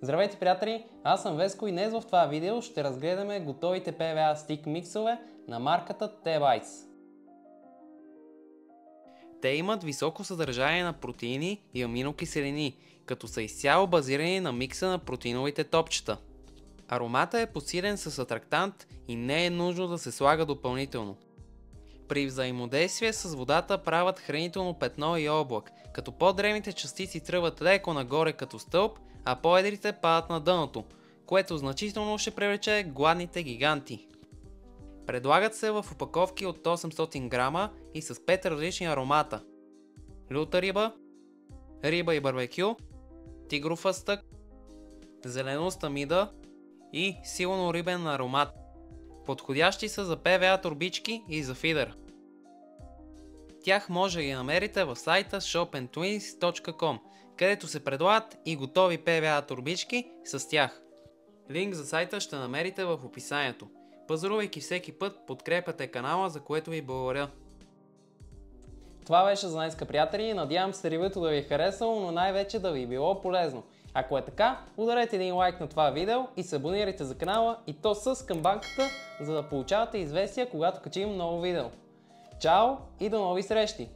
Здравейте, приятели! Аз съм Веско и днес в това видео ще разгледаме готовите PVA стик миксове на марката Tebites. Те имат високо съдържание на протеини и аминокиселини, като са изцяло базирани на микса на протеиновите топчета. Аромата е подсилен с атрактант и не е нужно да се слага допълнително. При взаимодействие с водата правят хранително петно и облак, като по-дребните частици тръгват леко нагоре като стълб, а по-едрите падат на дъното, което значително ще привлече гладните гиганти. Предлагат се в опаковки от 800 грама и с 5 различни аромата: люта риба, риба и барбекю, тигров астък, зеленоуста мида и силно рибен аромат. Подходящи са за PVA турбички и за фидер. Тях може да ги намерите в сайта shopandtwins.com, където се предлагат и готови PVA турбички с тях. Линк за сайта ще намерите в описанието. Пазарувайки всеки път, подкрепяте канала, за което ви благодаря. Това беше за днес, приятели. Надявам се ревюто да ви е харесало, но най-вече да ви е било полезно. Ако е така, ударете един лайк на това видео и се абонирайте за канала, и то с камбанката, за да получавате известия, когато качим ново видео. Чао и до нови срещи!